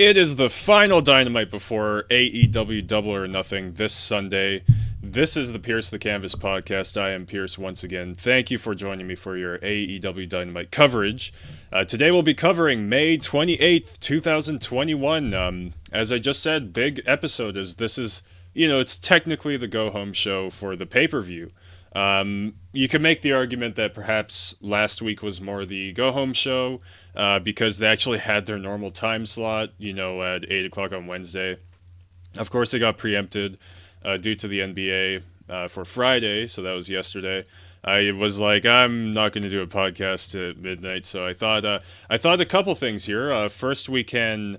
It is the final Dynamite before AEW Double or Nothing this Sunday. This is the Pierce the Canvas podcast. I am Pierce once again. Thank you for joining me for your AEW Dynamite coverage. Today we'll be covering May 28th, 2021. As I just said, big episode as this is, it's technically the go-home show for the pay-per-view. You can make the argument that perhaps last week was more the go-home show because they actually had their normal time slot, at 8 o'clock on Wednesday. Of course, they got preempted due to the NBA for Friday, so that was yesterday. I was like, I'm not going to do a podcast at midnight, so I thought a couple things here. First, we can...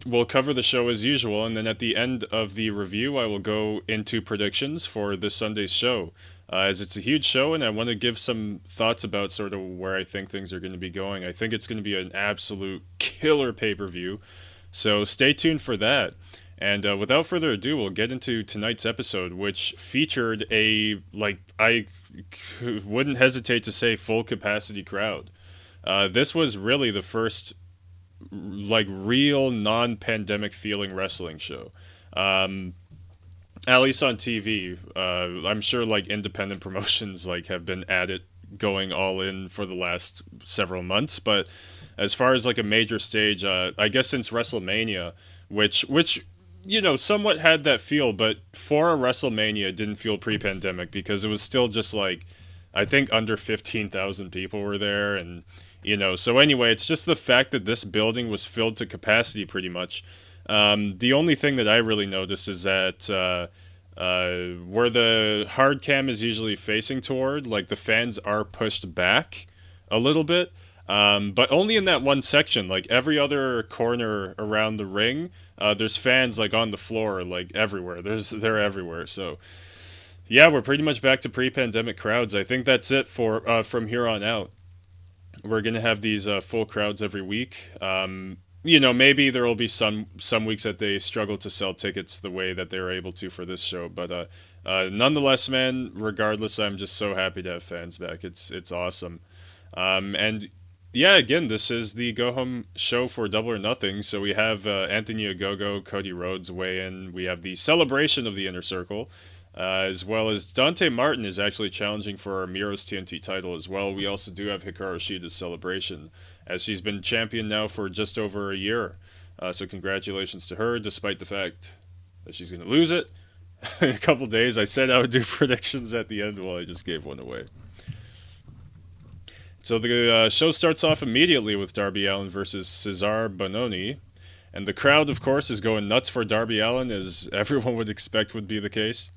we'll cover the show as usual, and then at the end of the review, I will go into predictions for this Sunday's show, as it's a huge show, and I want to give some thoughts about sort of where I think things are going to be going. I think it's going to be an absolute killer pay-per-view, so stay tuned for that. And without further ado, we'll get into tonight's episode, which featured I wouldn't hesitate to say, full-capacity crowd. This was really the first real non-pandemic feeling wrestling show, at least on TV. I'm sure independent promotions have been at it, going all in for the last several months, but as far as a major stage, I guess since WrestleMania, which somewhat had that feel, but for a WrestleMania it didn't feel pre-pandemic because it was still just I think under 15,000 people were there, and so anyway, it's just the fact that this building was filled to capacity pretty much. The only thing that I really noticed is that where the hard cam is usually facing toward, the fans are pushed back a little bit, but only in that one section. Every other corner around the ring, there's fans on the floor, everywhere. They're everywhere. So yeah, we're pretty much back to pre-pandemic crowds. I think that's it for from here on out. We're going to have these full crowds every week. Maybe there will be some weeks that they struggle to sell tickets the way that they were able to for this show. But nonetheless, man, regardless, I'm just so happy to have fans back. It's awesome. And yeah, again, this is the go-home show for Double or Nothing. So we have Anthony Ogogo, Cody Rhodes weigh in. We have the celebration of the Inner Circle. As well as Dante Martin is actually challenging for our Miro's TNT title as well. We also do have Hikarushida celebration, as she's been champion now for just over a year. So congratulations to her, despite the fact that she's going to lose it in a couple days. I said I would do predictions at the end. Well, I just gave one away. So the show starts off immediately with Darby Allin versus Cesar Bononi. And the crowd, of course, is going nuts for Darby Allin, as everyone would expect would be the case.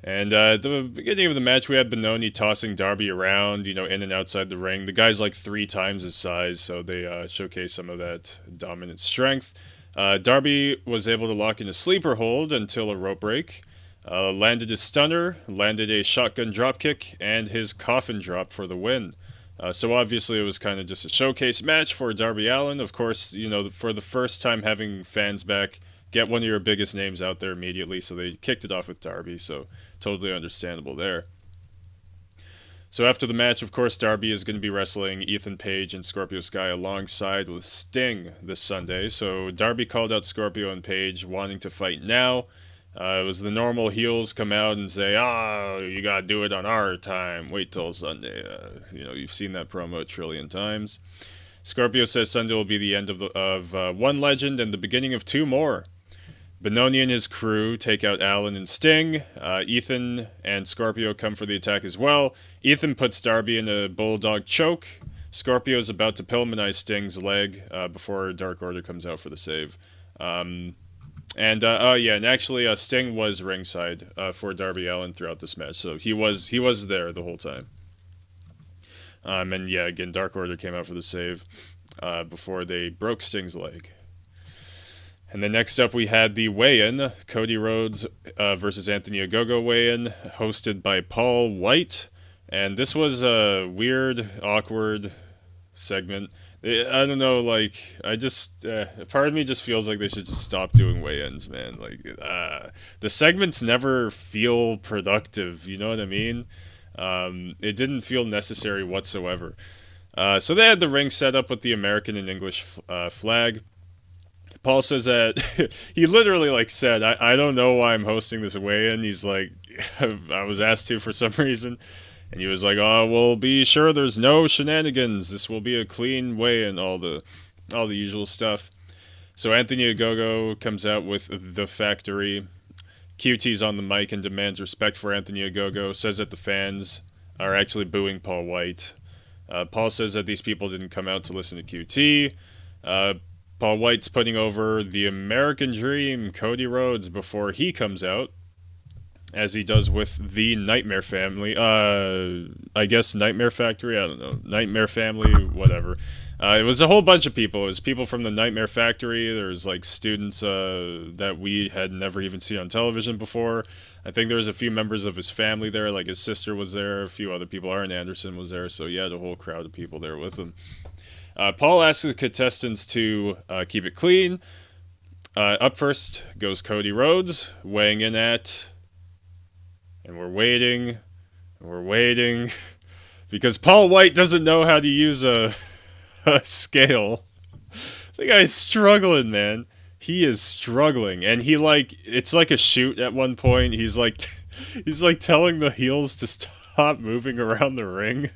And at the beginning of the match, we had Bononi tossing Darby around, in and outside the ring. The guy's 3 times his size, so they showcase some of that dominant strength. Darby was able to lock in a sleeper hold until a rope break. Landed his stunner, landed a shotgun dropkick, and his coffin drop for the win. So obviously it was kind of just a showcase match for Darby Allin. Of course, for the first time having fans back, get one of your biggest names out there immediately, so they kicked it off with Darby, so totally understandable there. So after the match, of course, Darby is going to be wrestling Ethan Page and Scorpio Sky alongside with Sting this Sunday. So Darby called out Scorpio and Page wanting to fight now. It was the normal heels come out and say, you gotta do it on our time, wait till Sunday. You've seen that promo a trillion times. Scorpio says Sunday will be the end of one legend and the beginning of 2 more. Bononi and his crew take out Allin and Sting. Ethan and Scorpio come for the attack as well. Ethan puts Darby in a bulldog choke. Scorpio is about to Pillmanize Sting's leg before Dark Order comes out for the save. And actually Sting was ringside for Darby Allin throughout this match, so he was there the whole time. And yeah, again, Dark Order came out for the save before they broke Sting's leg. And then next up we had the weigh-in, Cody Rhodes versus Anthony Ogogo weigh-in, hosted by Paul White. And this was a weird, awkward segment. I don't know, part of me just feels like they should just stop doing weigh-ins, man. The segments never feel productive, you know what I mean? It didn't feel necessary whatsoever. So they had the ring set up with the American and English flag. Paul says that he literally like said, I don't know why I'm hosting this weigh-in. He's like, I was asked to for some reason. And he was like, oh, well, be sure there's no shenanigans. This will be a clean weigh-in, all the usual stuff. So Anthony Ogogo comes out with The Factory. QT's on the mic and demands respect for Anthony Ogogo, says that the fans are actually booing Paul White. Paul says that these people didn't come out to listen to QT. Paul White's putting over the American Dream, Cody Rhodes, before he comes out, as he does with the Nightmare Family. I guess Nightmare Factory? I don't know. Nightmare Family, whatever. It was a whole bunch of people. It was people from the Nightmare Factory. There's like students that we had never even seen on television before. I think there was a few members of his family there, like his sister was there, a few other people. Arn Anderson was there, so he had a whole crowd of people there with him. Paul asks the contestants to keep it clean. Up first goes Cody Rhodes, weighing in at... And we're waiting, because Paul White doesn't know how to use a scale. The guy's struggling, man. He is struggling, and it's like a shoot at one point. He's like telling the heels to stop moving around the ring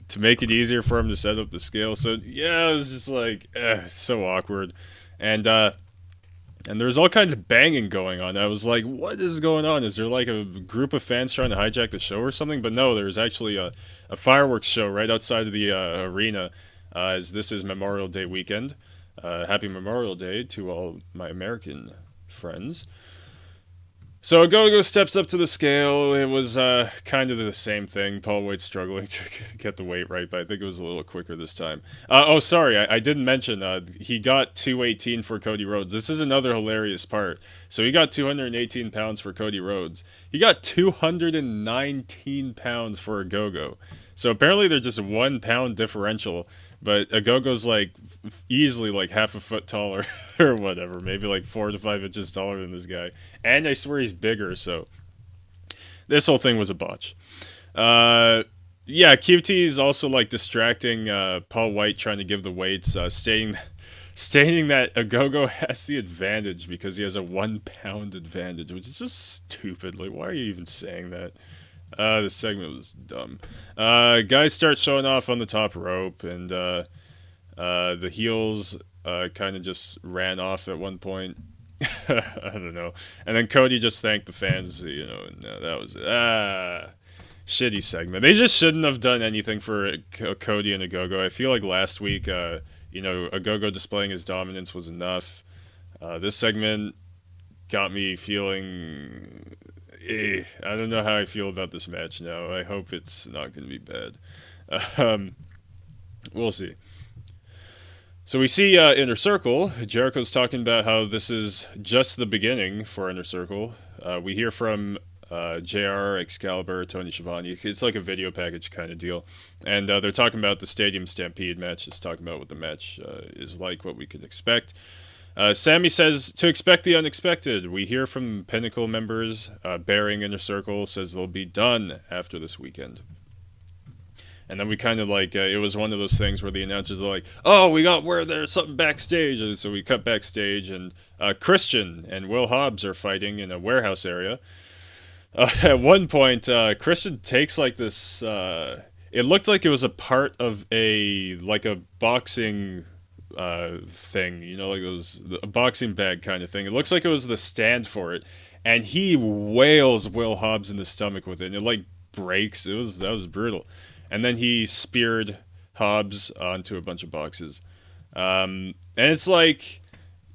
to make it easier for him to set up the scale. So yeah, it was just like so awkward, and there's all kinds of banging going on. I was like, what is going on? Is there like a group of fans trying to hijack the show or something? But no, there's actually a fireworks show right outside of the arena, as this is Memorial Day weekend. Happy Memorial Day to all my American friends. So Ogogo steps up to the scale. It was kind of the same thing. Paul White struggling to get the weight right, but I think it was a little quicker this time. Sorry, I didn't mention he got 218 for Cody Rhodes. This is another hilarious part. So he got 218 pounds for Cody Rhodes. He got 219 pounds for Ogogo. So apparently they're just 1 pound differential, but Ogogo's like easily like half a foot taller or whatever, maybe like 4 to 5 inches taller than this guy, and I swear he's bigger. So this whole thing was a botch. QT is also like distracting Paul White, trying to give the weights, stating that Ogogo has the advantage because he has a 1 pound advantage, which is just stupid. Like, why are you even saying that? This segment was dumb. Guys start showing off on the top rope, and the heels kind of just ran off at one point. I don't know. And then Cody just thanked the fans, and that was it. Shitty segment. They just shouldn't have done anything for Cody and Ogogo. I feel like last week, Ogogo displaying his dominance was enough. This segment got me feeling... I don't know how I feel about this match now. I hope it's not going to be bad. We'll see. So we see Inner Circle. Jericho's talking about how this is just the beginning for Inner Circle. We hear from JR, Excalibur, Tony Schiavone. It's like a video package kind of deal. And they're talking about the Stadium Stampede match. Just talking about what the match is like, what we can expect. Sammy says to expect the unexpected. We hear from Pinnacle members. Bearing Inner Circle says they'll be done after this weekend. And then we kind of like, it was one of those things where the announcers are like, oh, we got where there's something backstage. And so we cut backstage, and Christian and Will Hobbs are fighting in a warehouse area. At one point, Christian takes like this, it looked like it was a part of a boxing thing, like a boxing bag kind of thing. It looks like it was the stand for it. And he wails Will Hobbs in the stomach with it. And it like breaks. That was brutal. And then he speared Hobbs onto a bunch of boxes. And it's like,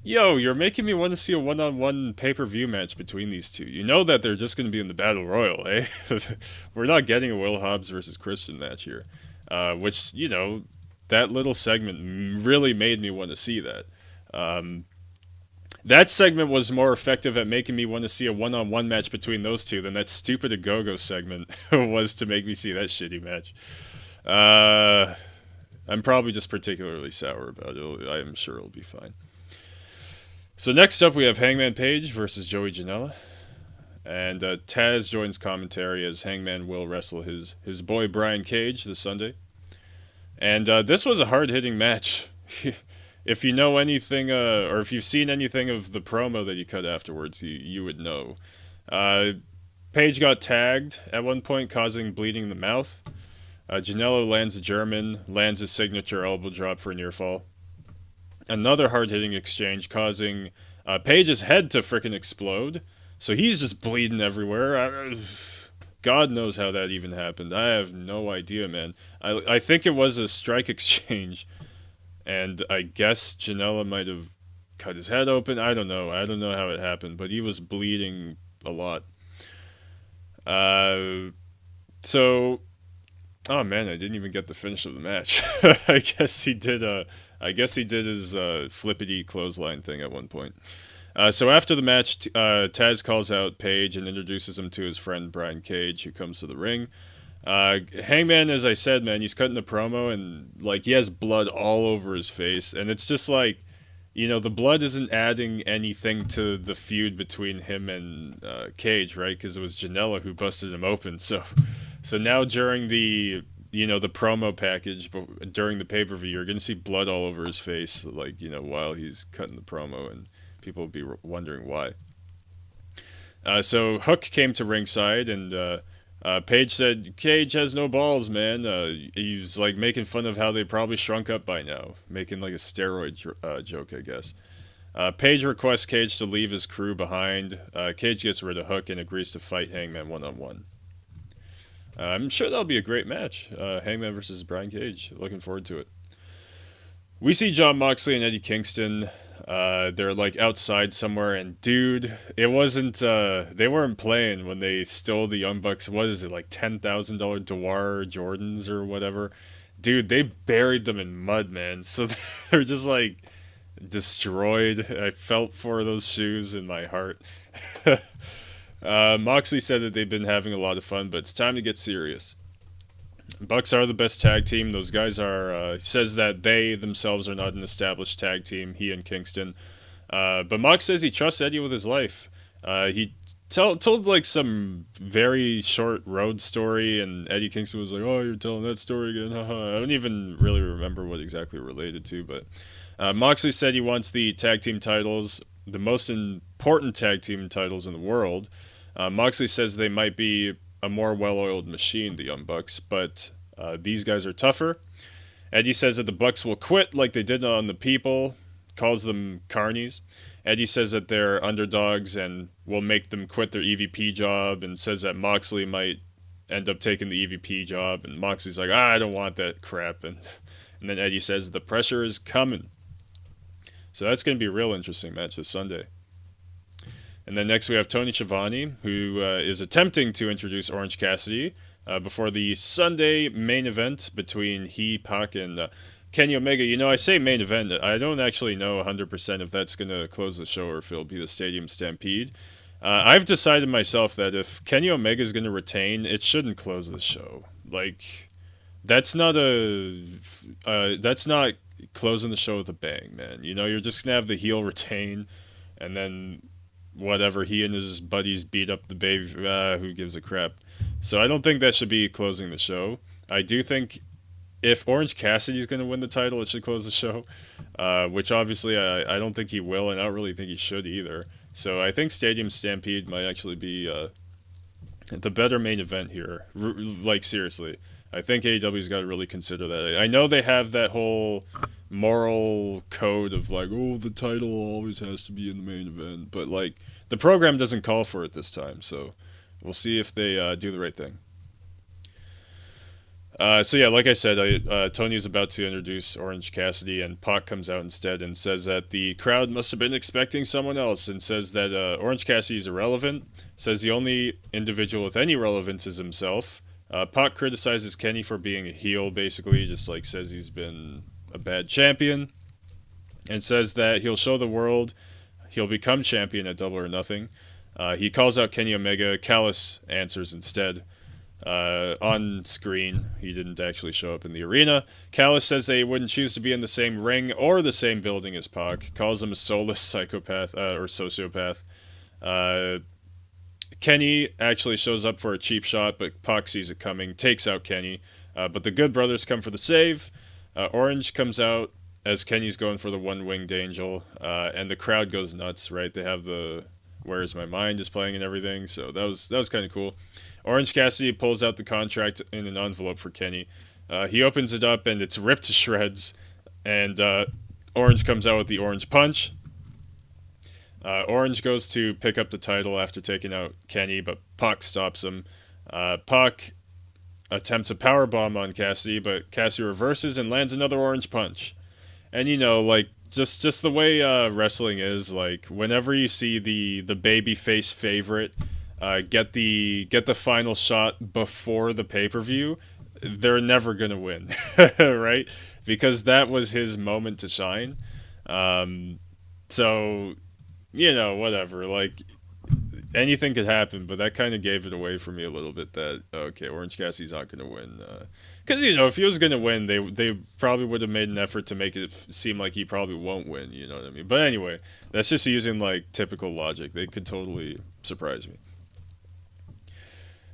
yo, you're making me want to see a one-on-one pay-per-view match between these two. You know that they're just going to be in the Battle Royal, eh? We're not getting a Will Hobbs versus Christian match here. Which, that little segment really made me want to see that. That segment was more effective at making me want to see a one-on-one match between those two than that stupid Ogogo segment was to make me see that shitty match. I'm probably just particularly sour about it. I'm sure it'll be fine. So next up we have Hangman Page versus Joey Janela. And Taz joins commentary as Hangman will wrestle his boy Brian Cage this Sunday. And this was a hard-hitting match. If you know anything, or if you've seen anything of the promo that he cut afterwards, you would know. Uh, Paige got tagged at one point, causing bleeding in the mouth. Janella lands a German, lands his signature elbow drop for a near fall. Another hard-hitting exchange, causing Paige's head to frickin' explode. So he's just bleeding everywhere. God knows how that even happened. I have no idea, man. I think it was a strike exchange, and I guess Janella might have cut his head open. I don't know. I don't know how it happened, but he was bleeding a lot. So, oh man, I didn't even get the finish of the match. I guess he did. His flippity clothesline thing at one point. So after the match, Taz calls out Paige and introduces him to his friend Brian Cage, who comes to the ring. Hangman, as I said, man, he's cutting the promo and like he has blood all over his face, and it's just like, the blood isn't adding anything to the feud between him and Cage, right? Because it was Janella who busted him open. So now during the the promo package during the pay-per-view, you're gonna see blood all over his face, like while he's cutting the promo, and people will be wondering why. So Hook came to ringside, and Paige said, Cage has no balls, man. He was like making fun of how they probably shrunk up by now, making like a steroid joke, I guess. Paige requests Cage to leave his crew behind. Cage gets rid of Hook and agrees to fight Hangman one-on-one. I'm sure that'll be a great match. Hangman versus Brian Cage. Looking forward to it. We see Jon Moxley and Eddie Kingston. They're like outside somewhere, and dude, it wasn't, they weren't playing when they stole the Young Bucks, what is it, like $10,000 Dewar Jordans or whatever. Dude, they buried them in mud, man. So they're just like destroyed. I felt for those shoes in my heart. Moxley said that they've been having a lot of fun, but it's time to get serious. Bucks are the best tag team. Those guys are, says that they themselves are not an established tag team, he and Kingston. But Mox says he trusts Eddie with his life. He told like some very short road story, and Eddie Kingston was like, oh, you're telling that story again, haha. I don't even really remember what exactly it related to, but Moxley said he wants the tag team titles, the most important tag team titles in the world. Moxley says they might be a more well-oiled machine, the Young Bucks, but these guys are tougher. Eddie says that the Bucks will quit like they did on the People, calls them carnies. Eddie says that they're underdogs and will make them quit their EVP job, and says that Moxley might end up taking the EVP job, and Moxley's like, I don't want that crap, and then Eddie says the pressure is coming. So that's going to be a real interesting match this Sunday. And then next we have Tony Schiavone, who is attempting to introduce Orange Cassidy before the Sunday main event between Pac, and Kenny Omega. I say main event. I don't actually know 100% if that's going to close the show or if it'll be the Stadium Stampede. I've decided myself that if Kenny Omega is going to retain, it shouldn't close the show. Like, that's not closing the show with a bang, man. You're just going to have the heel retain, and then whatever, he and his buddies beat up the baby, who gives a crap. So I don't think that should be closing the show. I do think if Orange Cassidy's going to win the title, it should close the show, which obviously I don't think he will, and I don't really think he should either. So I think Stadium Stampede might actually be the better main event here. Like, seriously. I think AEW's got to really consider that. I know they have that whole moral code of like, oh, the title always has to be in the main event, but like the program doesn't call for it this time, so we'll see if they do the right thing. So yeah, like I said, Tony is about to introduce Orange Cassidy, and Pac comes out instead and says that the crowd must have been expecting someone else, and says that Orange Cassidy is irrelevant, says the only individual with any relevance is himself. Pac criticizes Kenny for being a heel, basically, just like says he's been a bad champion, and says that he'll show the world he'll become champion at Double or Nothing. He calls out Kenny Omega. Callis answers instead. On screen, he didn't actually show up in the arena. Callis says that he wouldn't choose to be in the same ring or the same building as Pac. Calls him a soulless psychopath or sociopath. Kenny actually shows up for a cheap shot, but Pac sees it coming, takes out Kenny. But the Good Brothers come for the save. Orange comes out as Kenny's going for the one-winged angel, and the crowd goes nuts, right? They have the Where's My Mind is playing and everything, so that was kind of cool. Orange Cassidy pulls out the contract in an envelope for Kenny. He opens it up, and it's ripped to shreds, and Orange comes out with the Orange Punch. Orange goes to pick up the title after taking out Kenny, but Pac stops him. Pac attempts a powerbomb on Cassidy, but Cassidy reverses and lands another Orange Punch. And like just the way wrestling is, like whenever you see the babyface favorite get the final shot before the pay-per-view, they're never gonna win, right? Because that was his moment to shine. So whatever. Like anything could happen, but that kind of gave it away for me a little bit that, okay, Orange Cassidy's not going to win. Because, if he was going to win, they probably would have made an effort to make it seem like he probably won't win, you know what I mean? But anyway, that's just using, like, typical logic. They could totally surprise me.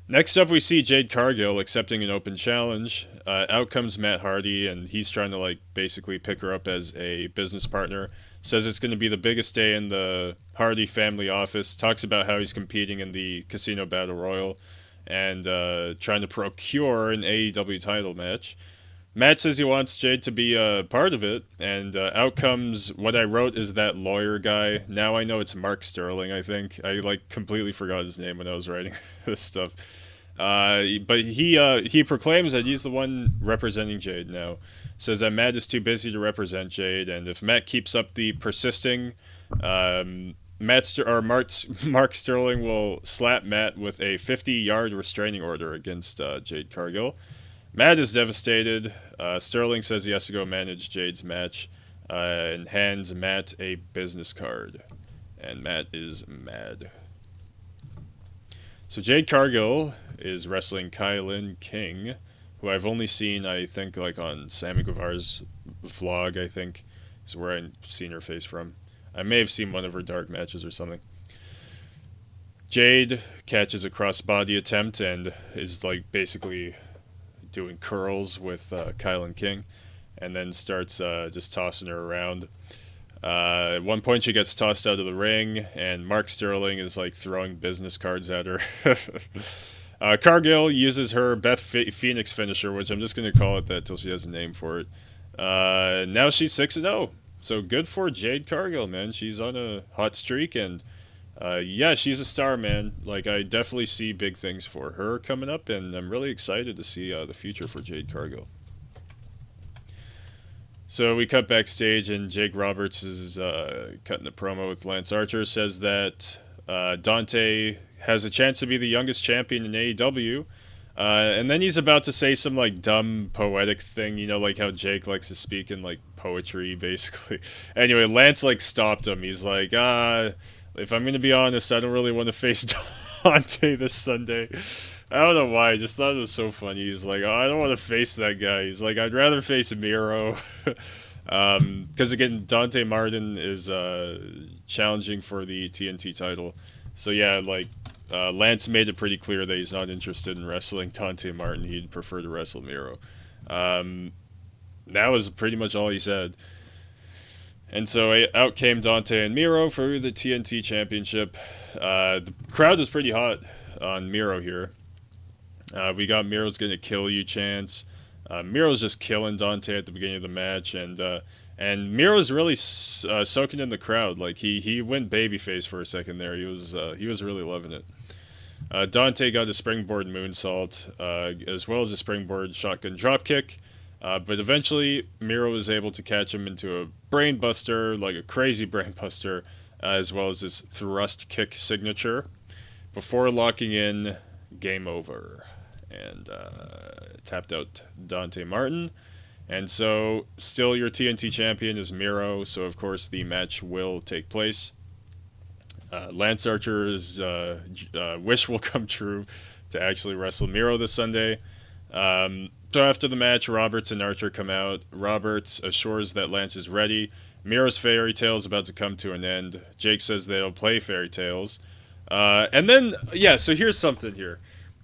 Next up, we see Jade Cargill accepting an open challenge. Out comes Matt Hardy, and he's trying to, like, basically pick her up as a business partner. Says it's going to be the biggest day in the Hardy family office. Talks about how he's competing in the Casino Battle Royal and trying to procure an AEW title match. Matt says he wants Jade to be a part of it, and out comes what I wrote is that lawyer guy. Now I know it's Mark Sterling, I think. I completely forgot his name when I was writing this stuff. But he proclaims that he's the one representing Jade now. Says that Matt is too busy to represent Jade, and if Matt keeps up the persisting, Mark Sterling will slap Matt with a 50-yard restraining order against Jade Cargill. Matt is devastated. Sterling says he has to go manage Jade's match and hands Matt a business card. And Matt is mad. So Jade Cargill is wrestling Kailyn King, who I've only seen, I think, like on Sammy Guevara's vlog, I think, is where I've seen her face from. I may have seen one of her dark matches or something. Jade catches a crossbody attempt and is like basically doing curls with Kailyn King, and then starts just tossing her around. At one point she gets tossed out of the ring, and Mark Sterling is like throwing business cards at her. Cargill uses her Beth Phoenix finisher, which I'm just going to call it that till she has a name for it. Now she's 6-0. So good for Jade Cargill, man. She's on a hot streak, and yeah, she's a star, man. Like, I definitely see big things for her coming up, and I'm really excited to see the future for Jade Cargill. So we cut backstage, and Jake Roberts is cutting a promo with Lance Archer. Says that Dante has a chance to be the youngest champion in AEW. And then he's about to say some like dumb poetic thing, like how Jake likes to speak in like poetry, basically. Anyway, Lance like stopped him. He's like, if I'm gonna be honest, I don't really want to face Dante this Sunday. I don't know why. I just thought it was so funny. He's like, I don't want to face that guy. He's like, I'd rather face Miro. Because again, Dante Martin is challenging for the TNT title. So yeah, like Lance made it pretty clear that he's not interested in wrestling Dante Martin. He'd prefer to wrestle Miro. That was pretty much all he said. And so out came Dante and Miro for the TNT Championship. The crowd was pretty hot on Miro here. We got Miro's gonna kill you chants. Miro's just killing Dante at the beginning of the match, and Miro's really soaking in the crowd. Like he went babyface for a second there. He was really loving it. Dante got a springboard moonsault as well as a springboard shotgun dropkick. But eventually, Miro was able to catch him into a brainbuster, like a crazy brainbuster, as well as his thrust kick signature, before locking in game over, and tapped out Dante Martin. And so, still your TNT champion is Miro, so of course the match will take place. Lance Archer's wish will come true to actually wrestle Miro this Sunday. So after the match, Roberts and Archer come out. Roberts assures that Lance is ready. Miro's fairy tale is about to come to an end. Jake says they'll play fairy tales. And then, yeah, so here's something here.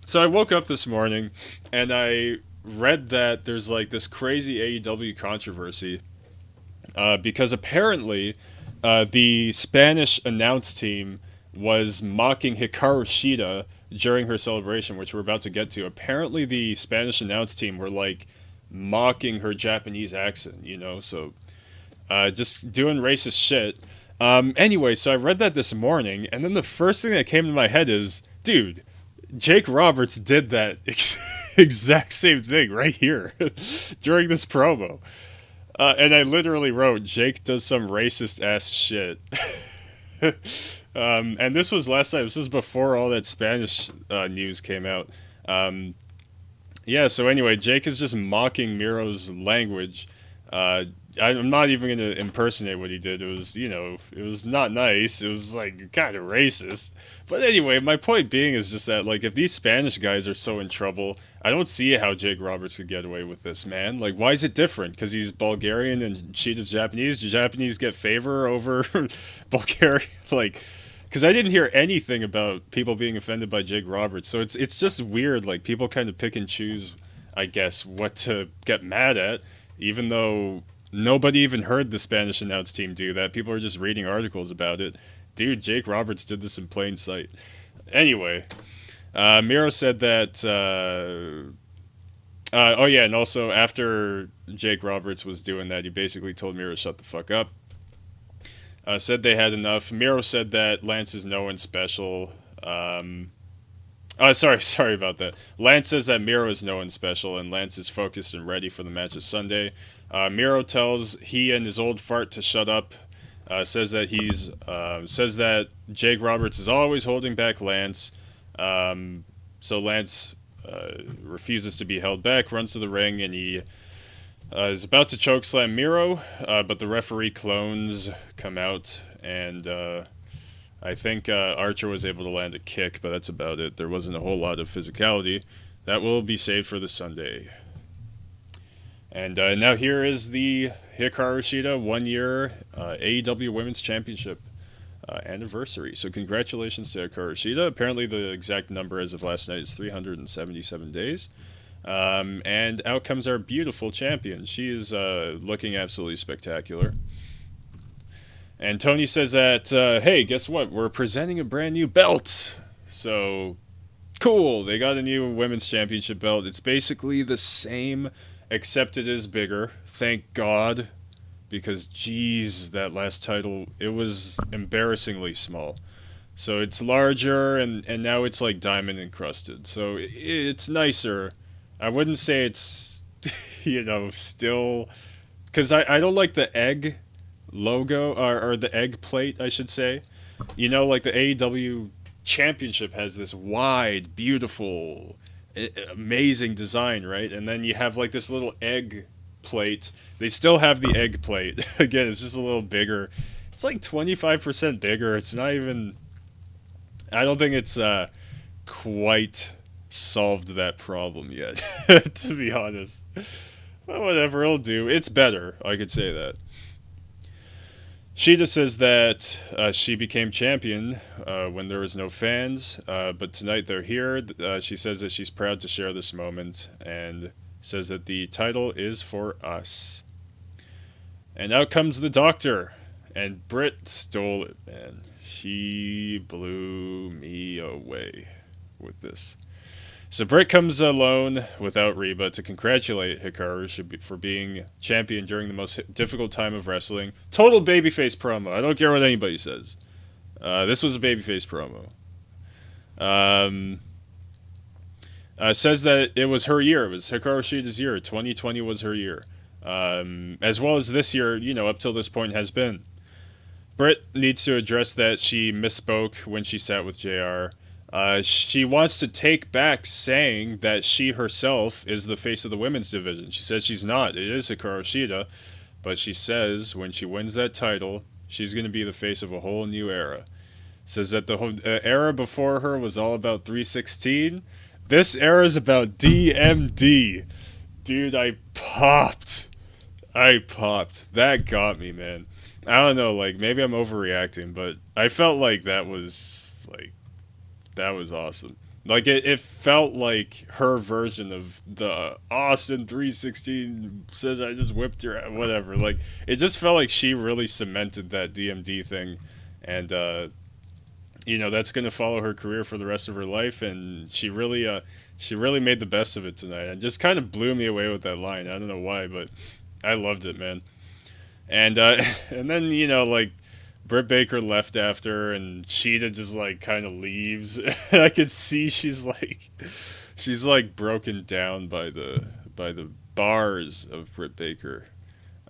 So I woke up this morning, and I read that there's like this crazy AEW controversy because apparently the Spanish announce team was mocking Hikarushida during her celebration, which we're about to get to. Apparently, the Spanish announce team were like mocking her Japanese accent, you know, so just doing racist shit. Anyway, so I read that this morning, and then the first thing that came to my head is, dude, Jake Roberts did that exact same thing right here during this promo. And I literally wrote, Jake does some racist ass shit. And this was last night. This was before all that Spanish news came out. Yeah, so anyway, Jake is just mocking Miro's language. I'm not even going to impersonate what he did. It was, you know, it was not nice. It was, like, kind of racist. But anyway, my point being is just that, like, if these Spanish guys are so in trouble, I don't see how Jake Roberts could get away with this, man. Like, why is it different? Because he's Bulgarian and Cheetah's Japanese? Do Japanese get favor over Bulgarian? Like, because I didn't hear anything about people being offended by Jake Roberts. So it's just weird. Like, people kind of pick and choose, I guess, what to get mad at, even though nobody even heard the Spanish announce team do that. People are just reading articles about it. Dude, Jake Roberts did this in plain sight. Anyway, Miro said that... oh yeah, and also after Jake Roberts was doing that, he basically told Miro to shut the fuck up. Said they had enough. Miro said that Lance is no one special. Sorry about that. Lance says that Miro is no one special, and Lance is focused and ready for the match of Sunday. Miro tells he and his old fart to shut up. Says that Jake Roberts is always holding back Lance. So Lance refuses to be held back, runs to the ring, and he is about to chokeslam Miro, but the referee clones come out, and I think Archer was able to land a kick, but that's about it. There wasn't a whole lot of physicality. That will be saved for the Sunday. And now here is the Hikarushida 1 year AEW Women's Championship anniversary. So congratulations to Hikarushida. Apparently the exact number as of last night is 377 days. And out comes our beautiful champion. She is looking absolutely spectacular. And Tony says that, hey, guess what? We're presenting a brand new belt. So, cool. They got a new women's championship belt. It's basically the same, except it is bigger. Thank God. Because, geez, that last title, it was embarrassingly small. So it's larger, and now it's like diamond encrusted. So it's nicer. I wouldn't say it's, still... Because I don't like the egg logo, or the egg plate, I should say. Like the AEW Championship has this wide, beautiful, amazing design, right? And then you have like this little egg plate. They still have the egg plate. Again, it's just a little bigger. It's like 25% bigger. It's not even... I don't think it's quite solved that problem yet, to be honest. But whatever, it'll do. It's better, I could say that. Shida says that she became champion when there was no fans, but tonight they're here. She says that she's proud to share this moment and says that the title is for us. And out comes the Doctor, and Brit stole it, man. She blew me away with this. So Brit comes alone without Reba to congratulate Hikaru for being champion during the most difficult time of wrestling. Total babyface promo. I don't care what anybody says. This was a babyface promo. Says that it was her year. It was Hikaru Shida's year. 2020 was her year. As well as this year, up till this point has been. Brit needs to address that she misspoke when she sat with JR. She wants to take back saying that she herself is the face of the women's division. She says she's not. It is Hikaru Shida. But she says when she wins that title, she's going to be the face of a whole new era. Says that the whole era before her was all about 316. This era is about DMD. Dude, I popped. That got me, man. I don't know, maybe I'm overreacting, but I felt like that was awesome. Like it felt like her version of the Austin 316 says I just whipped your whatever. Like it just felt like she really cemented that DMD thing, and that's gonna follow her career for the rest of her life. And she really made the best of it tonight, and just kind of blew me away with that line. I don't know why, but I loved it, man. And and then like Brit Baker left after, and Sheeta just like kind of leaves. I could see she's like broken down by the bars of Brit Baker.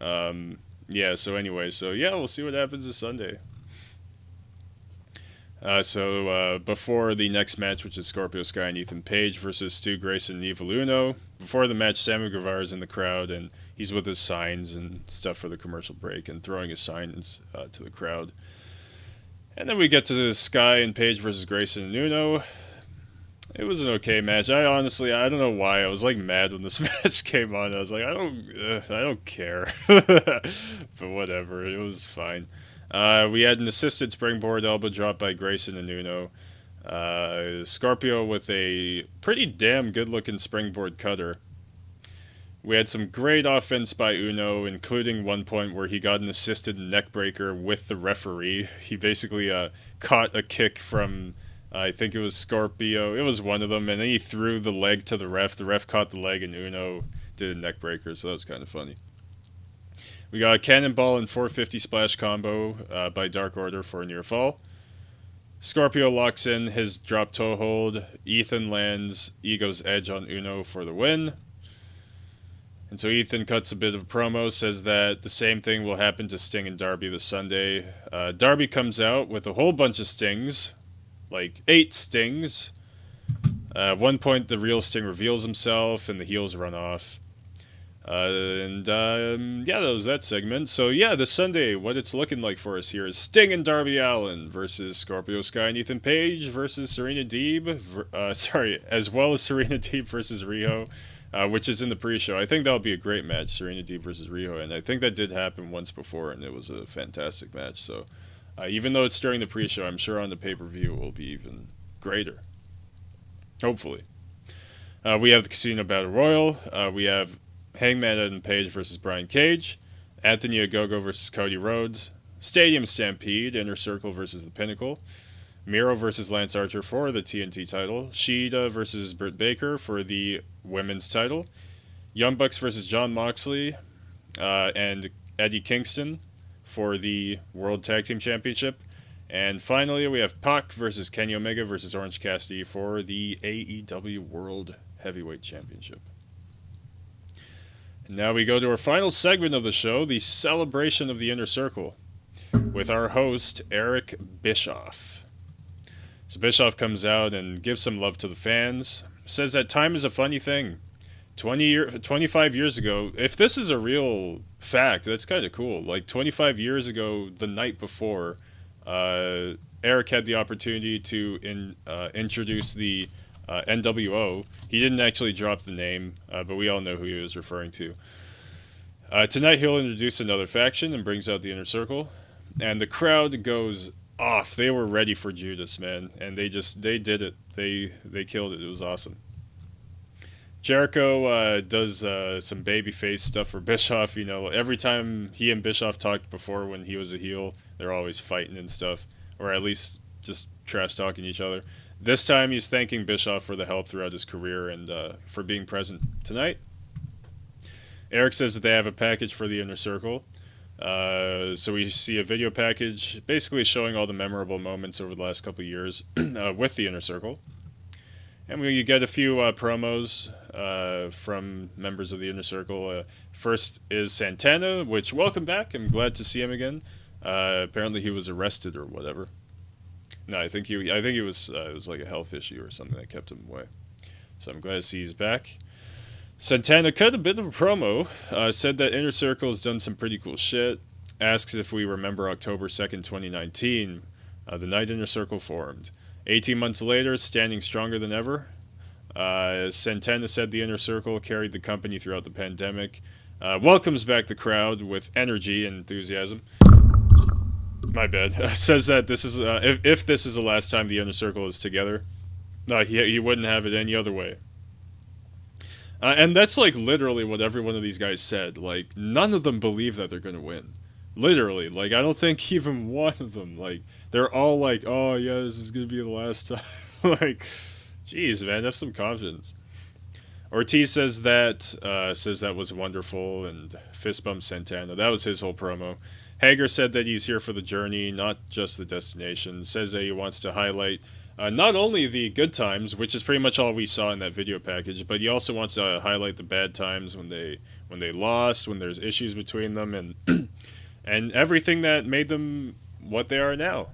Yeah. So anyway, yeah, we'll see what happens this Sunday. Before the next match, which is Scorpio Sky and Ethan Page versus Stu Grayson and Evil Uno. Before the match, Sammy Guevara is in the crowd, and he's with his signs and stuff for the commercial break and throwing his signs to the crowd. And then we get to Sky and Page versus Grayson and Uno. It was an okay match. I don't know why I was like mad when this match came on. I was like, I don't care, but whatever. It was fine. We had an assisted springboard elbow drop by Grayson and Uno. Scorpio with a pretty damn good-looking springboard cutter. We had some great offense by Uno, including one point where he got an assisted neckbreaker with the referee. He basically caught a kick from, I think it was Scorpio. It was one of them, and then he threw the leg to the ref. The ref caught the leg, and Uno did a neckbreaker, so that was kind of funny. We got a Cannonball and 450 splash combo by Dark Order for a near fall. Scorpio locks in his drop toe hold. Ethan lands Ego's Edge on Uno for the win. And so Ethan cuts a bit of a promo, says that the same thing will happen to Sting and Darby this Sunday. Darby comes out with a whole bunch of stings, like 8 stings. At one point, the real Sting reveals himself, and the heels run off. Yeah, that was that segment. So yeah, this Sunday, what it's looking like for us here is Sting and Darby Allin versus Scorpio Sky and Ethan Page versus Serena Deeb, as well as Serena Deeb versus Riho, which is in the pre-show. I think that'll be a great match, Serena Deeb versus Riho, and I think that did happen once before, and it was a fantastic match. So even though it's during the pre-show, I'm sure on the pay-per-view it will be even greater. Hopefully. We have the Casino Battle Royal. We have Hangman Adam Page versus Brian Cage, Anthony Ogogo versus Cody Rhodes, Stadium Stampede, Inner Circle versus The Pinnacle, Miro versus Lance Archer for the TNT title, Shida versus Britt Baker for the women's title, Young Bucks versus Jon Moxley and Eddie Kingston for the World Tag Team Championship, and finally we have Pac versus Kenny Omega versus Orange Cassidy for the AEW World Heavyweight Championship. Now we go to our final segment of the show, the celebration of the Inner Circle, with our host, Eric Bischoff. So Bischoff comes out and gives some love to the fans, says that time is a funny thing. 25 years ago, if this is a real fact, that's kind of cool. Like 25 years ago, the night before, Eric had the opportunity to introduce the NWO. He didn't actually drop the name, but we all know who he was referring to. Tonight he'll introduce another faction and brings out the Inner Circle, and the crowd goes off. They were ready for Judas, man, and they did it. They killed it. It was awesome. Jericho does some babyface stuff for Bischoff. Every time he and Bischoff talked before when he was a heel, they're always fighting and stuff, or at least just trash talking each other. This time he's thanking Bischoff for the help throughout his career and for being present tonight. Eric says that they have a package for the Inner Circle. So we see a video package basically showing all the memorable moments over the last couple of years with the Inner Circle. And we get a few promos from members of the Inner Circle. First is Santana, which, welcome back. I'm glad to see him again. Apparently he was arrested or whatever. No, I think it was like a health issue or something that kept him away. So I'm glad to see he's back. Santana cut a bit of a promo, said that Inner Circle has done some pretty cool shit, asks if we remember October 2nd, 2019, the night Inner Circle formed. 18 months later, standing stronger than ever. Santana said the Inner Circle carried the company throughout the pandemic, welcomes back the crowd with energy and enthusiasm. My bad. Says that this is if this is the last time the Inner Circle is together, No, he wouldn't have it any other way. And that's like literally what every one of these guys said. Like none of them believe that they're gonna win. Literally, like I don't think even one of them. Like they're all like, "Oh yeah, this is gonna be the last time." Like, jeez, man, have some confidence. Ortiz says that was wonderful and fist bump Santana. That was his whole promo. Hager said that he's here for the journey, not just the destination. Says that he wants to highlight not only the good times, which is pretty much all we saw in that video package, but he also wants to highlight the bad times when they lost, when there's issues between them, and and everything that made them what they are now.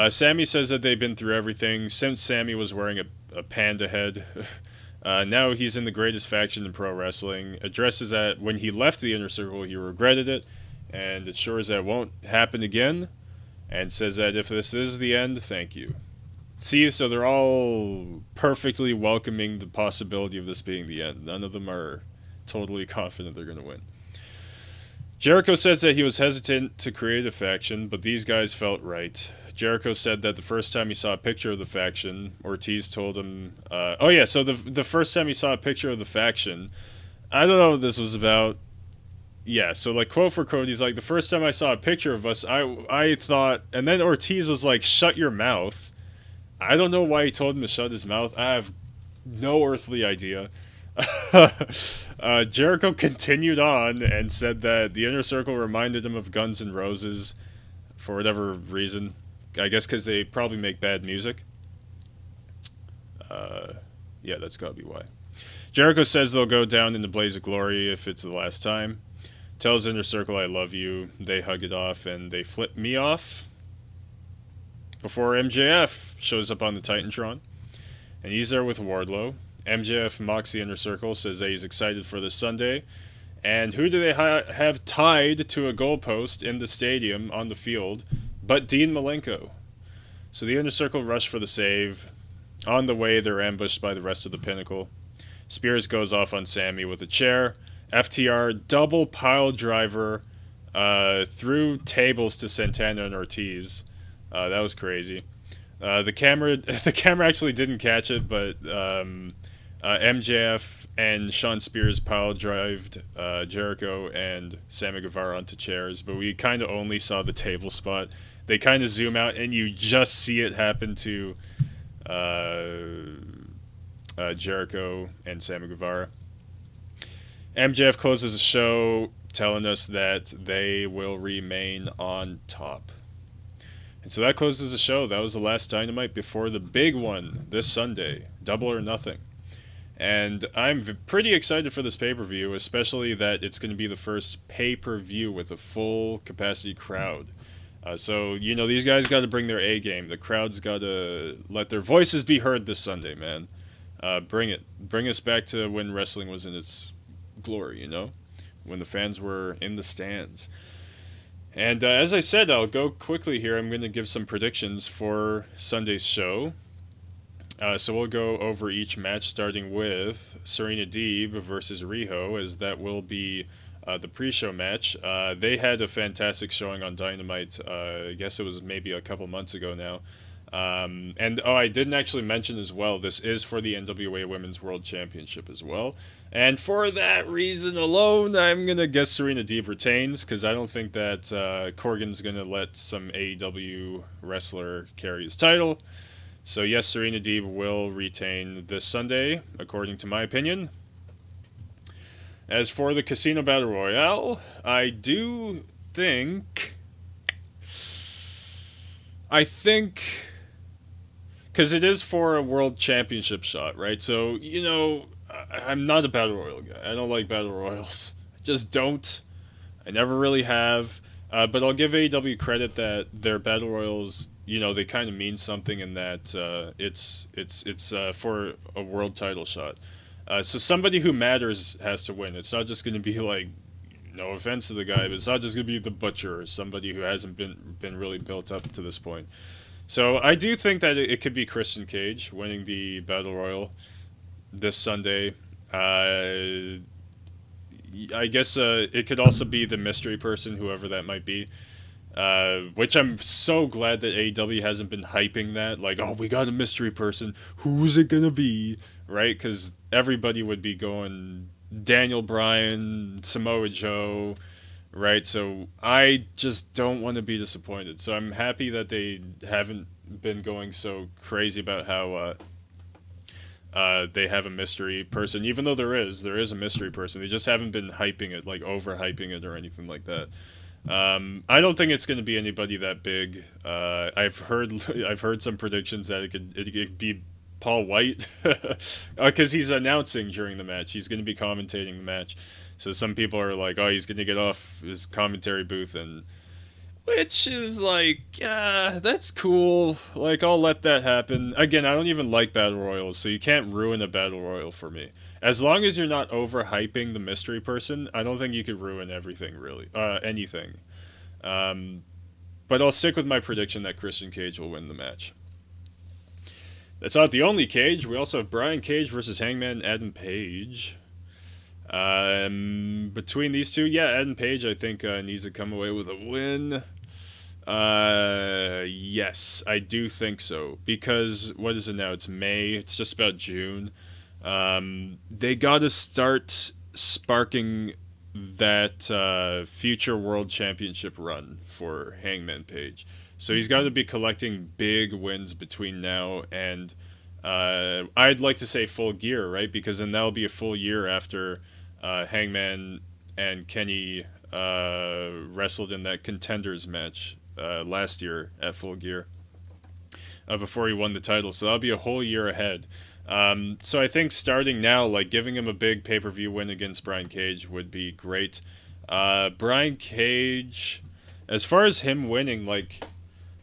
Sammy says that they've been through everything since Sammy was wearing a panda head. Now he's in the greatest faction in pro wrestling. Addresses that when he left the Inner Circle, he regretted it, and assures that won't happen again. And says that if this is the end, thank you. See, so they're all perfectly welcoming the possibility of this being the end. None of them are totally confident they're going to win. Jericho says that he was hesitant to create a faction, but these guys felt right. Jericho said that the first time he saw a picture of the faction, Ortiz told him... so the first time he saw a picture of the faction, I don't know what this was about. Yeah, so like quote for Cody's like, the first time I saw a picture of us, I thought... And then Ortiz was like, shut your mouth. I don't know why he told him to shut his mouth. I have no earthly idea. Jericho continued on and said that the Inner Circle reminded him of Guns N' Roses for whatever reason. I guess because they probably make bad music. Yeah, that's gotta be why. Jericho says they'll go down in the blaze of glory if it's the last time. Tells Inner Circle I love you. They hug it off and they flip me off before MJF shows up on the Titantron. And he's there with Wardlow. MJF mocks the Inner Circle, says that he's excited for this Sunday. And who do they have tied to a goalpost in the stadium on the field but Dean Malenko? So the Inner Circle rush for the save. On the way, they're ambushed by the rest of the Pinnacle. Spears goes off on Sammy with a chair. FTR double pile driver through tables to Santana and Ortiz. That was crazy. The camera actually didn't catch it, but MJF and Sean Spears pile drived Jericho and Sammy Guevara onto chairs, but we kind of only saw the table spot. They kind of zoom out, and you just see it happen to Jericho and Sammy Guevara. MJF closes the show, telling us that they will remain on top. And so that closes the show. That was the last Dynamite before the big one this Sunday, Double or Nothing. And I'm pretty excited for this pay-per-view, especially that it's going to be the first pay-per-view with a full capacity crowd. So, you know, these guys got to bring their A game. The crowd's got to let their voices be heard this Sunday, man. Bring it. Bring us back to when wrestling was in its glory, you know? When the fans were in the stands. And as I said, I'll go quickly here. I'm going to give some predictions for Sunday's show. So we'll go over each match, starting with Serena Deeb versus Riho, as that will be the pre-show match. They had a fantastic showing on Dynamite. I guess it was maybe a couple months ago now. I didn't actually mention as well, this is for the NWA Women's World Championship as well. And for that reason alone, I'm going to guess Serena Deeb retains, because I don't think that Corgan's going to let some AEW wrestler carry his title. So yes, Serena Deeb will retain this Sunday, according to my opinion. As for the Casino Battle Royale, I think, because it is for a world championship shot, right? So, you know, I'm not a Battle Royale guy. I don't like Battle Royals. I just don't. I never really have. But I'll give AEW credit that their Battle Royals, you know, they kind of mean something in that it's for a world title shot. So somebody who matters has to win. It's not just going to be like, no offense to the guy, but it's not just going to be the Butcher or somebody who hasn't been really built up to this point. So I do think that it could be Christian Cage winning the Battle Royal this Sunday. I guess it could also be the mystery person, whoever that might be. Which I'm so glad that AEW hasn't been hyping that. Like, oh, we got a mystery person. Who's it gonna be? Right? Because everybody would be going Daniel Bryan, Samoa Joe, right? So I just don't want to be disappointed. So I'm happy that they haven't been going so crazy about how they have a mystery person, even though there is a mystery person. They just haven't been hyping it, like overhyping it or anything like that. I don't think it's going to be anybody that big. I've heard some predictions that it could be Paul White because he's announcing during the match. He's going to be commentating the match. So some people are like, "Oh, he's going to get off his commentary booth," and which is like, yeah, that's cool. Like, I'll let that happen. Again, I don't even like battle royals, so you can't ruin a battle royal for me. As long as you're not overhyping the mystery person, I don't think you could ruin everything really, anything. Um, but I'll stick with my prediction that Christian Cage will win the match. That's not the only Cage. We also have Brian Cage versus Hangman Adam Page. Between these two, yeah, Adam Page I think needs to come away with a win. Yes, I do think so because what is it now? It's May. It's just about June. They got to start sparking that future world championship run for Hangman Page. So he's got to be collecting big wins between now and I'd like to say full gear, right? Because then that'll be a full year after Hangman and Kenny wrestled in that contenders match last year at Full Gear before he won the title. So that'll be a whole year ahead. So I think starting now, like giving him a big pay-per-view win against Brian Cage would be great. Brian Cage, as far as him winning, like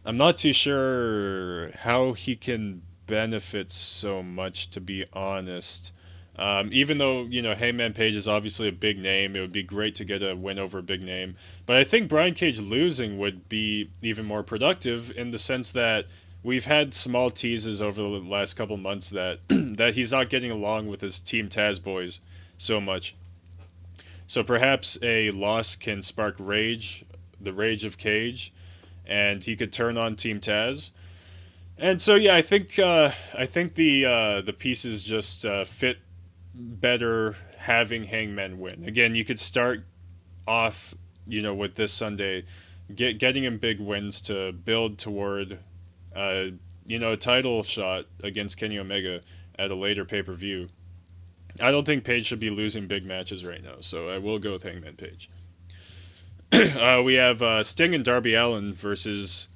I'm not too sure how he can benefit so much, to be honest. Even though, Hangman Page is obviously a big name, it would be great to get a win over a big name. But I think Brian Cage losing would be even more productive in the sense that we've had small teases over the last couple months that that he's not getting along with his Team Taz boys so much. So perhaps a loss can spark rage, the rage of Cage, and he could turn on Team Taz. And so yeah, I think the pieces just fit better having Hangman win. Again, you could start off, with this Sunday, getting him big wins to build toward, a title shot against Kenny Omega at a later pay per view. I don't think Page should be losing big matches right now, so I will go with Hangman Page. We have Sting and Darby Allin versus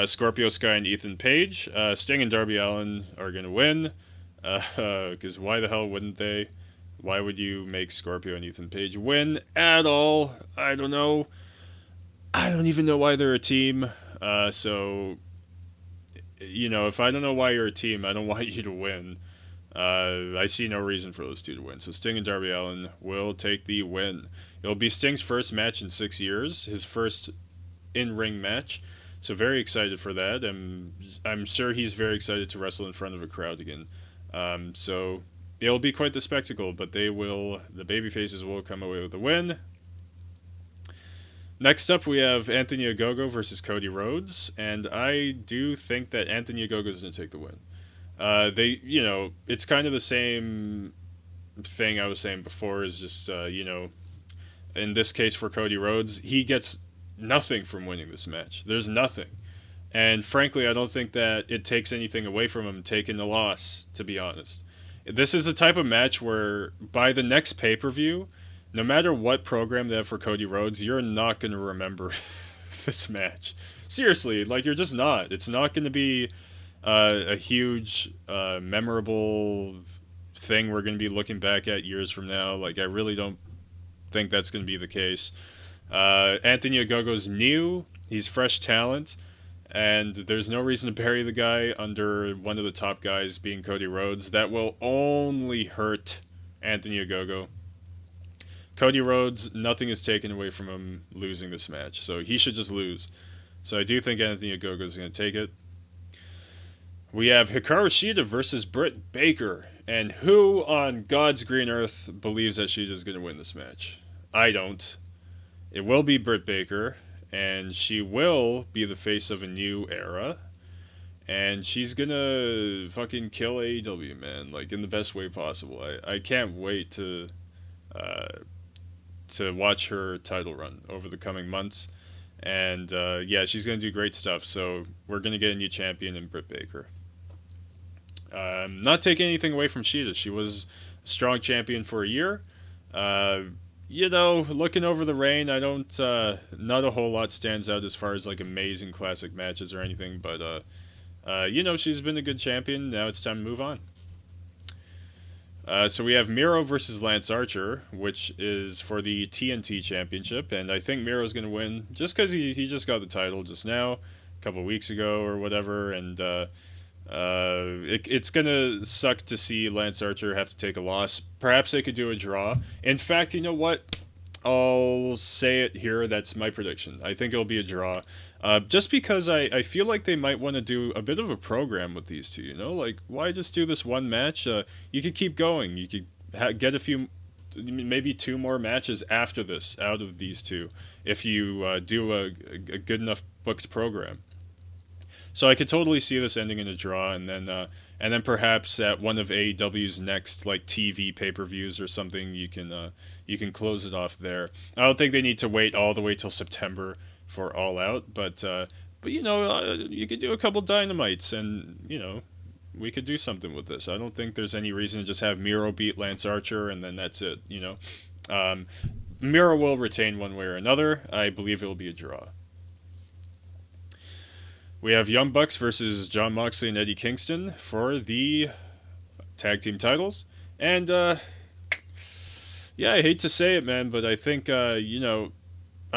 Scorpio Sky and Ethan Page. Sting and Darby Allin are going to win. Because why the hell wouldn't they? Why would you make Scorpio and Ethan Page win at all? I don't know. I don't even know why they're a team. So, if I don't know why you're a team, I don't want you to win. I see no reason for those two to win. So Sting and Darby Allin will take the win. It'll be Sting's first match in 6 years, his first in-ring match. So very excited for that. I'm sure he's very excited to wrestle in front of a crowd again. So it'll be quite the spectacle, but the babyfaces will come away with a win. Next up, we have Anthony Ogogo versus Cody Rhodes, and I do think that Anthony Ogogo is going to take the win. It's kind of the same thing I was saying before, is just, in this case for Cody Rhodes, he gets nothing from winning this match. There's nothing. And frankly, I don't think that it takes anything away from him taking the loss, to be honest. This is a type of match where by the next pay-per-view, no matter what program they have for Cody Rhodes, you're not going to remember this match. Seriously, like, you're just not. It's not going to be a huge, memorable thing we're going to be looking back at years from now. Like, I really don't think that's going to be the case. Anthony Ogogo's new. He's fresh talent. And there's no reason to bury the guy under one of the top guys being Cody Rhodes. That will only hurt Anthony Ogogo. Cody Rhodes, nothing is taken away from him losing this match. So he should just lose. So I do think Anthony Ogogo is going to take it. We have Hikarushida versus Brit Baker. And who on God's green earth believes that Shida is going to win this match? I don't. It will be Brit Baker. and she will be the face of a new era. And she's gonna fucking kill AEW, man, like in the best way possible. I can't wait uh, to watch her title run over the coming months. And yeah, she's gonna do great stuff. So we're gonna get a new champion in Brit Baker. Not taking anything away from Sheeta. She was a strong champion for a year. Uh, looking over the reign, I don't. Not a whole lot stands out as far as like amazing classic matches or anything, but she's been a good champion. Now it's time to move on. So we have Miro versus Lance Archer, which is for the TNT Championship, and I think Miro's going to win just because he just got the title just now, a couple weeks ago or whatever, and it's going to suck to see Lance Archer have to take a loss. Perhaps they could do a draw. In fact, you know what? I'll say it here. That's my prediction. I think it'll be a draw. Just because I feel like they might want to do a bit of a program with these two, like why just do this one match? You could keep going. You could get a few, maybe two more matches after this out of these two if you do a good enough booked program. So I could totally see this ending in a draw, and then perhaps at one of AEW's next like TV pay-per-views or something, you can close it off there. I don't think they need to wait all the way till September for All Out, but you could do a couple Dynamites, and we could do something with this. I don't think there's any reason to just have Miro beat Lance Archer and then that's it. Miro will retain one way or another. I believe it will be a draw. We have Young Bucks versus Jon Moxley and Eddie Kingston for the tag team titles, and yeah, I hate to say it, man, but I think I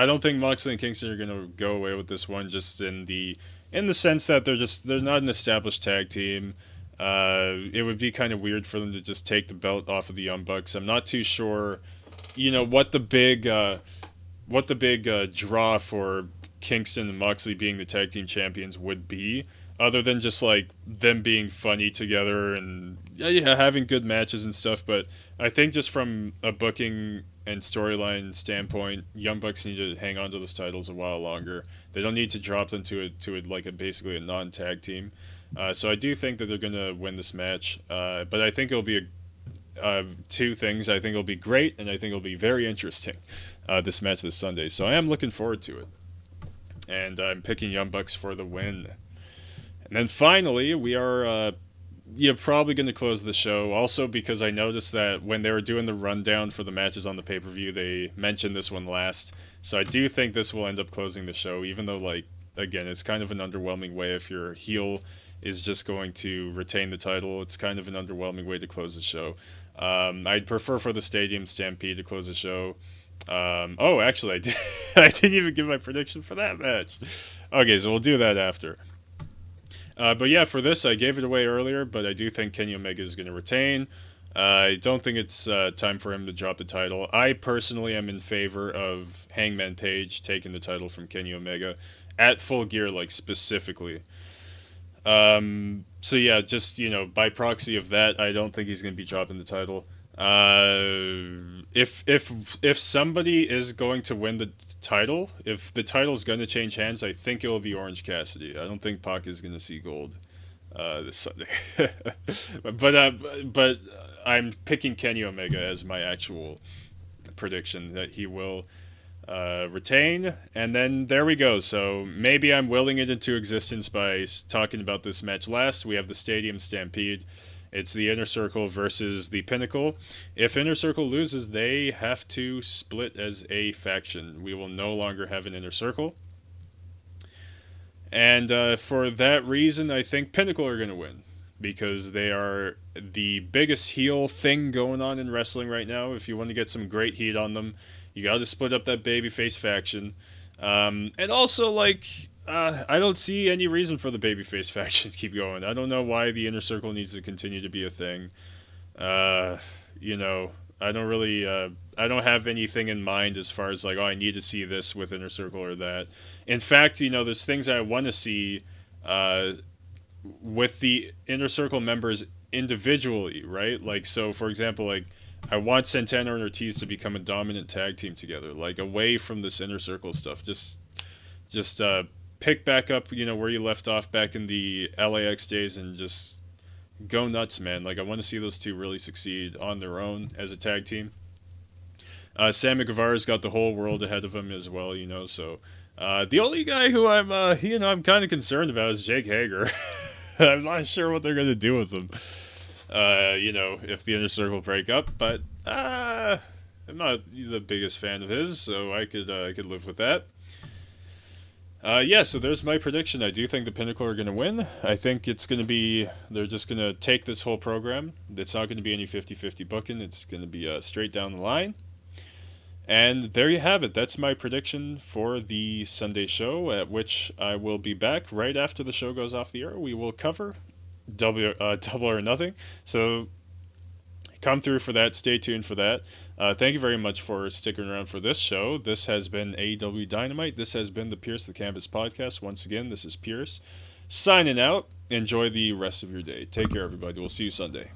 don't think Moxley and Kingston are going to go away with this one, just in the sense that they're not an established tag team. It would be kind of weird for them to just take the belt off of the Young Bucks. I'm not too sure, what the big draw for Kingston and Moxley being the tag team champions would be, other than just like them being funny together and having good matches and stuff. But I think just from a booking and storyline standpoint, Young Bucks need to hang on to those titles a while longer. They don't need to drop them to basically a non-tag team. So I do think that they're gonna win this match. But I think it'll be two things. I think it'll be great, and I think it'll be very interesting. This match this Sunday. So I am looking forward to it. And I'm picking Young Bucks for the win. And then finally, we are probably going to close the show. Also because I noticed that when they were doing the rundown for the matches on the pay-per-view, they mentioned this one last. So I do think this will end up closing the show, even though, again, it's kind of an underwhelming way if your heel is just going to retain the title. It's kind of an underwhelming way to close the show. I'd prefer for the Stadium Stampede to close the show. Actually, I did. I didn't even give my prediction for that match. Okay, so we'll do that after. But yeah, for this, I gave it away earlier, but I do think Kenny Omega is going to retain. I don't think it's time for him to drop the title. I personally am in favor of Hangman Page taking the title from Kenny Omega at Full Gear, specifically. So yeah, just, by proxy of that, I don't think he's going to be dropping the title. If somebody is going to win the title, if the title is going to change hands, I think it will be Orange Cassidy. I don't think Pac is going to see gold this Sunday. but I'm picking Kenny Omega as my actual prediction that he will retain, and then there we go. So maybe I'm willing it into existence by talking about this match last. We have the Stadium Stampede. It's the Inner Circle versus the Pinnacle. If Inner Circle loses, they have to split as a faction. We will no longer have an Inner Circle. And for that reason, I think Pinnacle are going to win. Because they are the biggest heel thing going on in wrestling right now. If you want to get some great heat on them, you got to split up that babyface faction. And also, I don't see any reason for the babyface faction to keep going. I don't know why the Inner Circle needs to continue to be a thing. I don't really, I don't have anything in mind as far as I need to see this with Inner Circle or that. In fact, there's things I want to see with the Inner Circle members individually, right? So for example, I want Santana and Ortiz to become a dominant tag team together, away from this Inner Circle stuff. Just Just pick back up, where you left off back in the LAX days and just go nuts, man. Like, I want to see those two really succeed on their own as a tag team. Sammy Guevara's got the whole world ahead of him as well, so the only guy who I'm kind of concerned about is Jake Hager. I'm not sure what they're going to do with him, if the Inner Circle break up, but I'm not the biggest fan of his, so I could live with that. So there's my prediction. I do think the Pinnacle are going to win. I think they're just going to take this whole program. It's not going to be any 50-50 booking. It's going to be straight down the line. And there you have it. That's my prediction for the Sunday show, at which I will be back right after the show goes off the air. We will cover Double or Nothing. So come through for that. Stay tuned for that. Thank you very much for sticking around for this show. This has been AEW Dynamite. This has been the Pierce the Canvas podcast. Once again, this is Pierce signing out. Enjoy the rest of your day. Take care, everybody. We'll see you Sunday.